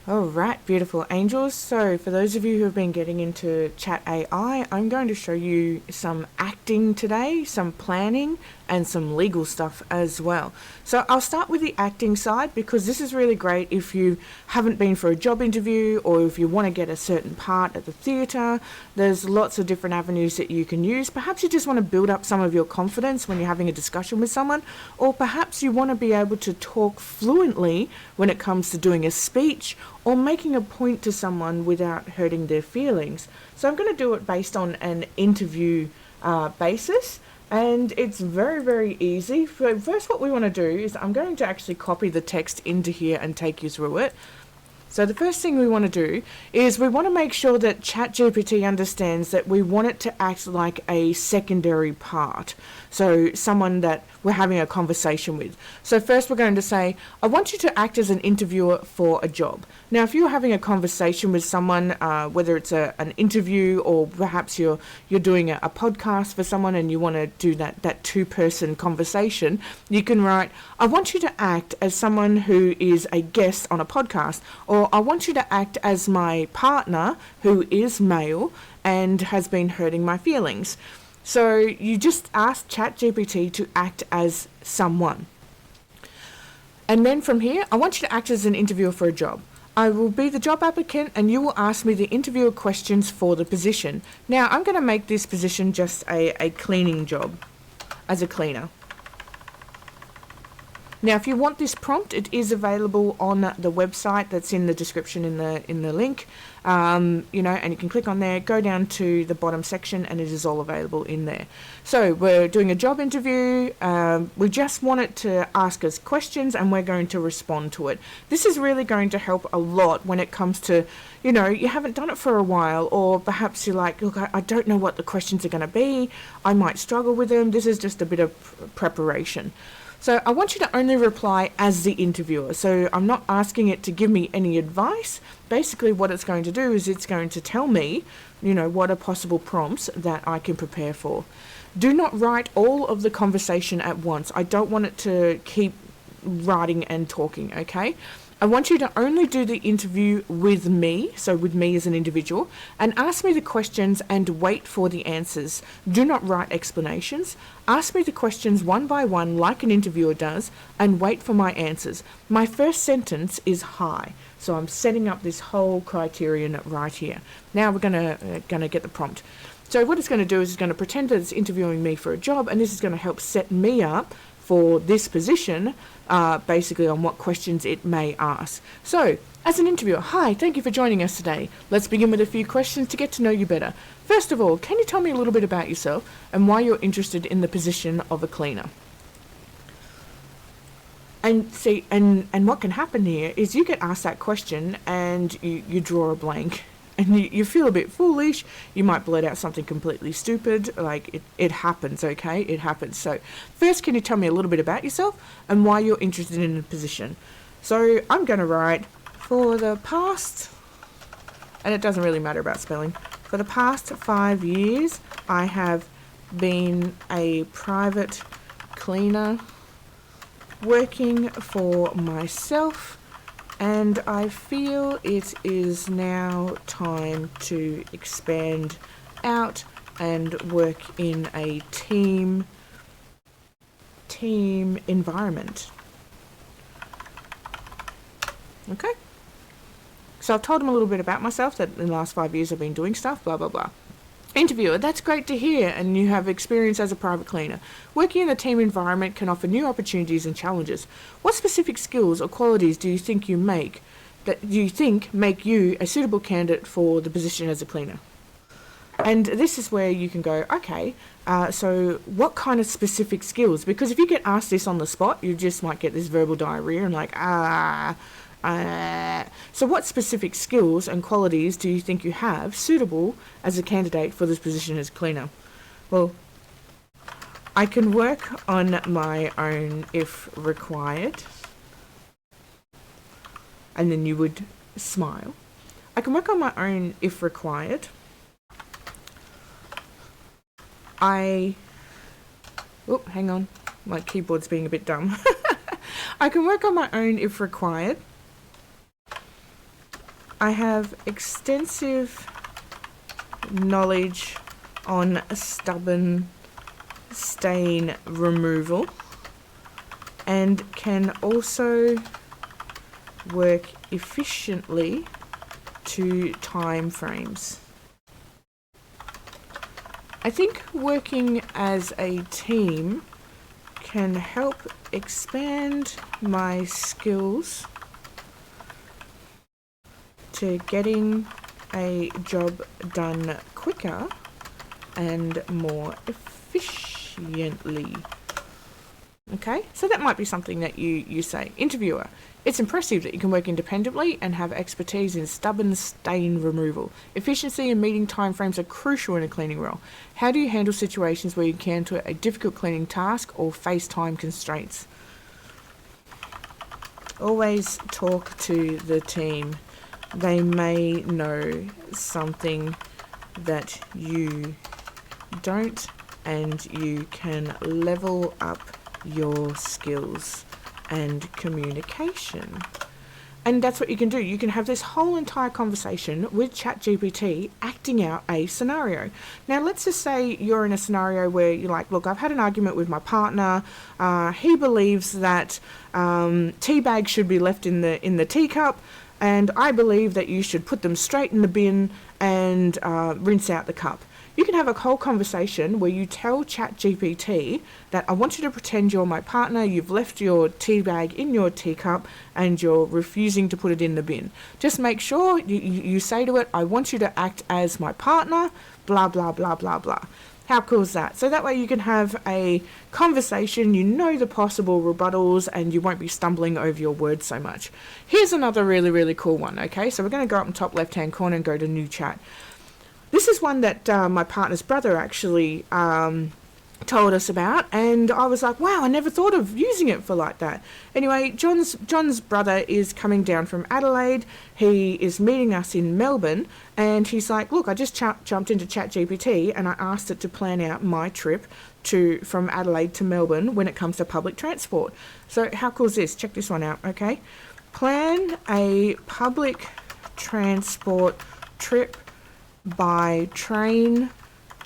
All right, beautiful angels. So, for those of you who have been getting into Chat AI, I'm going to show you some acting today, some planning, and some legal stuff as well. So, I'll start with the acting side because this is really great if you haven't been for a job interview or if you want to get a certain part at the theatre. There's lots of different avenues that you can use. Perhaps you just want to build up some of your confidence when you're having a discussion with someone, or perhaps you want to be able to talk fluently when it comes to doing a speech or making a point to someone without hurting their feelings. So I'm going to do it based on an interview basis, and it's very, very easy. First, what we want to do is I'm going to actually copy the text into here and take you through it. So the first thing we want to do is we want to make sure that ChatGPT understands that we want it to act like a secondary part. So someone that we're having a conversation with. So first we're going to say, I want you to act as an interviewer for a job. Now, if you're having a conversation with someone, whether it's an interview or perhaps you're doing a podcast for someone and you want to do that two-person conversation, you can write, I want you to act as someone who is a guest on a podcast, or I want you to act as my partner who is male and has been hurting my feelings. So you just ask ChatGPT to act as someone. And then from here, I want you to act as an interviewer for a job. I will be the job applicant and you will ask me the interviewer questions for the position. Now, I'm going to make this position just a cleaning job, as a cleaner. Now, if you want this prompt, it is available on the website that's in the description in the link, and you can click on there, go down to the bottom section, and it is all available in there. So we're doing a job interview. We just want it to ask us questions, and we're going to respond to it. This is really going to help a lot when it comes to, you haven't done it for a while, or perhaps you're like, look, I don't know what the questions are going to be. I might struggle with them. This is just a bit of preparation. So I want you to only reply as the interviewer. So I'm not asking it to give me any advice. Basically what it's going to do is it's going to tell me, what are possible prompts that I can prepare for. Do not write all of the conversation at once. I don't want it to keep writing and talking, okay? I want you to only do the interview with me, so with me as an individual, and ask me the questions and wait for the answers. Do not write explanations. Ask me the questions one by one like an interviewer does and wait for my answers. My first sentence is hi, so I'm setting up this whole criterion right here. Now we're gonna get the prompt. So what it's going to do is it's going to pretend that it's interviewing me for a job, and this is going to help set me up for this position, basically on what questions it may ask. So, as an interviewer, hi, thank you for joining us today. Let's begin with a few questions to get to know you better. First of all, can you tell me a little bit about yourself and why you're interested in the position of a cleaner? And see, and what can happen here is you get asked that question and you draw a blank. And you feel a bit foolish. You might blurt out something completely stupid. Like, it happens, okay? It happens. So, first, can you tell me a little bit about yourself and why you're interested in a position? So, I'm going to write, for the past, and it doesn't really matter about spelling, for the past 5 years, I have been a private cleaner working for myself, and I feel it is now time to expand out and work in a team environment. Okay? So I've told them a little bit about myself, that in the last 5 years I've been doing stuff, blah, blah, blah. Interviewer, that's great to hear, and you have experience as a private cleaner. Working in a team environment can offer new opportunities and challenges. What specific skills or qualities do you think make you a suitable candidate for the position as a cleaner? And this is where you can go, okay, so what kind of specific skills? Because if you get asked this on the spot, you just might get this verbal diarrhea and like, so what specific skills and qualities do you think you have suitable as a candidate for this position as cleaner? Well, I can work on my own if required. And then you would smile. I can work on my own if required. Hang on. My keyboard's being a bit dumb. I can work on my own if required. I have extensive knowledge on stubborn stain removal and can also work efficiently to time frames. I think working as a team can help expand my skills to getting a job done quicker and more efficiently. Okay, so that might be something that you say. Interviewer, it's impressive that you can work independently and have expertise in stubborn stain removal. Efficiency and meeting timeframes are crucial in a cleaning role. How do you handle situations where you encounter a difficult cleaning task or face time constraints? Always talk to the team. They may know something that you don't, and you can level up your skills and communication. And that's what you can do. You can have this whole entire conversation with ChatGPT acting out a scenario. Now, let's just say you're in a scenario where you're like, look, I've had an argument with my partner. He believes that tea bags should be left in the teacup, and I believe that you should put them straight in the bin and rinse out the cup. You can have a whole conversation where you tell ChatGPT that I want you to pretend you're my partner, you've left your tea bag in your teacup and you're refusing to put it in the bin. Just make sure you say to it, I want you to act as my partner, blah, blah, blah, blah, blah. How cool is that? So that way you can have a conversation, you know the possible rebuttals, and you won't be stumbling over your words so much. Here's another really, really cool one, okay? So we're going to go up in the top left-hand corner and go to New Chat. This is one that my partner's brother actually told us about, and I was like, wow, I never thought of using it for like that. Anyway, John's brother is coming down from Adelaide. He is meeting us in Melbourne, and he's like, look, I just jumped into ChatGPT and I asked it to plan out my trip from Adelaide to Melbourne when it comes to public transport. So how cool is this? Check this one out, okay? Plan a public transport trip by train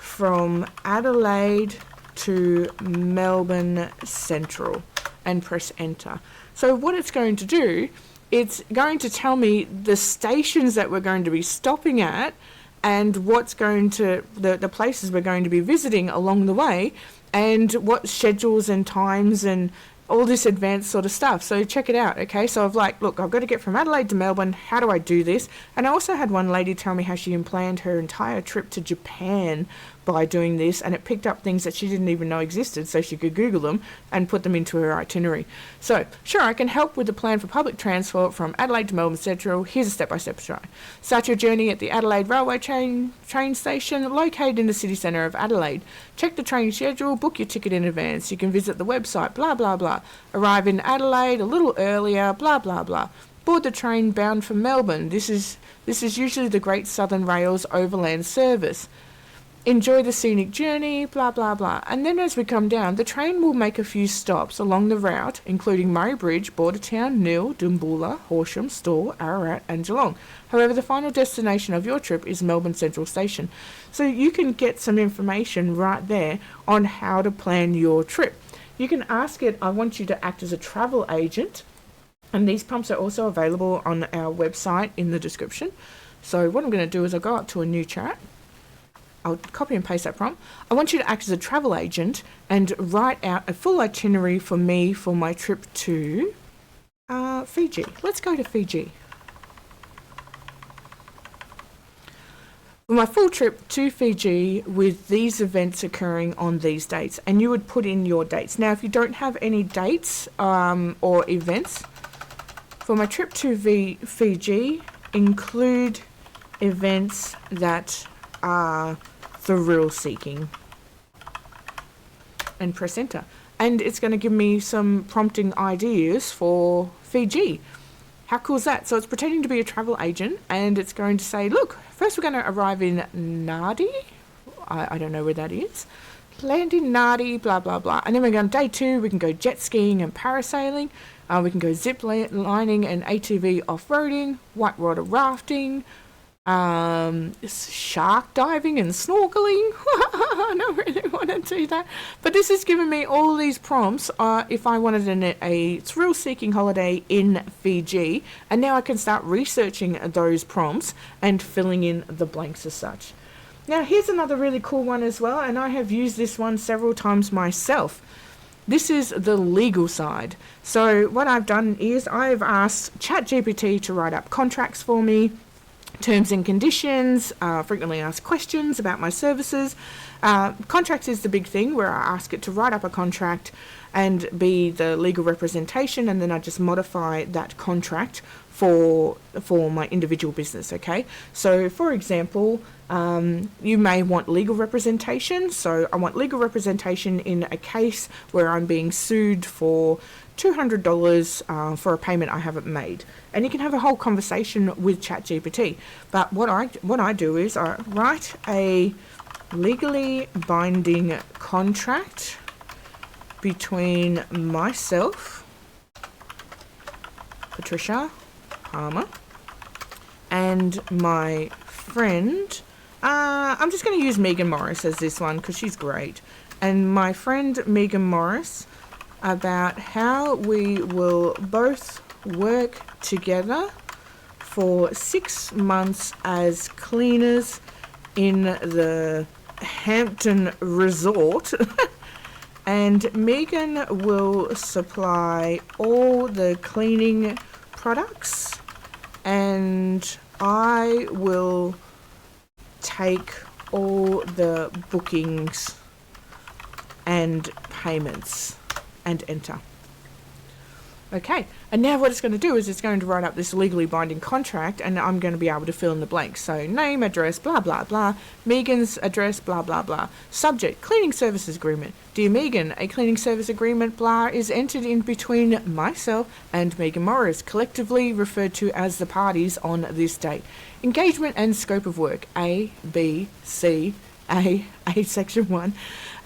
from Adelaide to Melbourne Central, and press enter. So what it's going to do, it's going to tell me the stations that we're going to be stopping at and what's going to the places we're going to be visiting along the way, and what schedules and times and all this advanced sort of stuff. So check it out, okay? So I've like, look, I've got to get from Adelaide to Melbourne. How do I do this? And I also had one lady tell me how she planned her entire trip to Japan by doing this, and it picked up things that she didn't even know existed, so she could Google them and put them into her itinerary. So, sure, I can help with the plan for public transport from Adelaide to Melbourne Central. Here's a step-by-step try. Start your journey at the Adelaide Railway train station, located in the city centre of Adelaide. Check the train schedule, book your ticket in advance. You can visit the website, blah, blah, blah. Arrive in Adelaide a little earlier, blah, blah, blah. Board the train bound for Melbourne. This is usually the Great Southern Rail's overland service. Enjoy the scenic journey, blah, blah, blah. And then as we come down, the train will make a few stops along the route, including Murray Bridge, Bordertown, Neil, Doombula, Horsham, Stawell, Ararat and Geelong. However, the final destination of your trip is Melbourne Central Station. So you can get some information right there on how to plan your trip. You can ask it, I want you to act as a travel agent. And these prompts are also available on our website in the description. So what I'm going to do is I'll go up to a new chat. I'll copy and paste that prompt. I want you to act as a travel agent and write out a full itinerary for me for my trip to Fiji. Let's go to Fiji. For my full trip to Fiji with these events occurring on these dates, and you would put in your dates. Now, if you don't have any dates or events, for my trip to Fiji, include events that are thrill-seeking, and press enter. And it's going to give me some prompting ideas for Fiji. How cool is that? So it's pretending to be a travel agent, and it's going to say, look, first we're going to arrive in Nadi. I don't know where that is. Land in Nadi, blah, blah, blah. And then we're going day 2, we can go jet skiing and parasailing. We can go zip lining and ATV off-roading, whitewater rafting, shark diving and snorkeling. I don't really want to do that, but this has given me all these prompts if I wanted a thrill-seeking holiday in Fiji, and now I can start researching those prompts and filling in the blanks as such. Now here's another really cool one as well, and I have used this one several times myself. This is the legal side. So what I've done is I've asked ChatGPT to write up contracts for me, terms and conditions, frequently asked questions about my services. Contracts is the big thing, where I ask it to write up a contract and be the legal representation, and then I just modify that contract for my individual business. Okay, so for example, you may want legal representation. So I want legal representation in a case where I'm being sued for $200 for a payment I haven't made. And you can have a whole conversation with ChatGPT. But what I do is I write a legally binding contract between myself, Patricia Palmer, and my friend. I'm just going to use Megan Morris as this one because she's great. And my friend Megan Morris, about how we will both work together for 6 months as cleaners in the Hampton Resort. And Megan will supply all the cleaning products, and I will take all the bookings and payments and enter. Okay, and now what it's going to do is it's going to write up this legally binding contract, and I'm going to be able to fill in the blanks. So name, address, blah, blah, blah. Megan's address, blah, blah, blah. Subject, cleaning services agreement. Dear Megan, a cleaning service agreement, blah, is entered in between myself and Megan Morris, collectively referred to as the parties on this date. Engagement and scope of work, A, B, C, A section 1.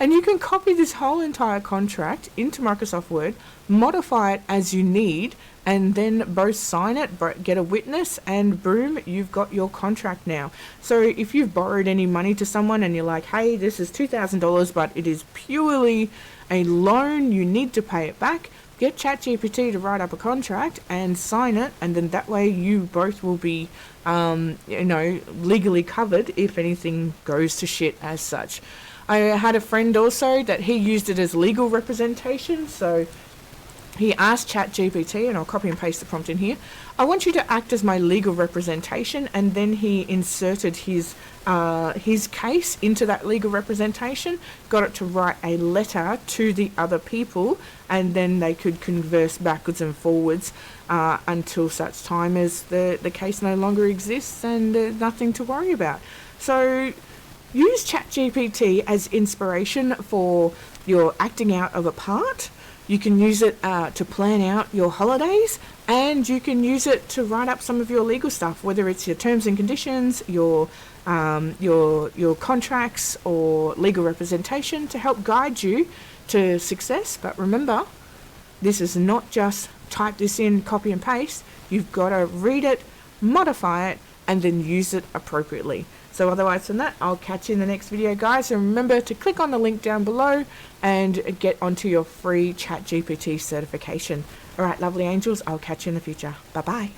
And you can copy this whole entire contract into Microsoft Word, modify it as you need, and then both sign it, get a witness, and boom, you've got your contract now. So if you've borrowed any money to someone and you're like, hey, this is $2,000, but it is purely a loan, you need to pay it back, get ChatGPT to write up a contract and sign it, and then that way you both will be, legally covered if anything goes to shit as such. I had a friend also that he used it as legal representation, so he asked ChatGPT, and I'll copy and paste the prompt in here, I want you to act as my legal representation, and then he inserted his case into that legal representation, got it to write a letter to the other people, and then they could converse backwards and forwards until such time as the case no longer exists and there's nothing to worry about. So use ChatGPT as inspiration for your acting out of a part. You can use it to plan out your holidays, and you can use it to write up some of your legal stuff, whether it's your terms and conditions, your contracts, or legal representation, to help guide you to success. But remember, this is not just type this in, copy and paste. You've got to read it, modify it, and then use it appropriately. So otherwise than that, I'll catch you in the next video, guys. And remember to click on the link down below and get onto your free ChatGPT certification. All right, lovely angels, I'll catch you in the future. Bye-bye.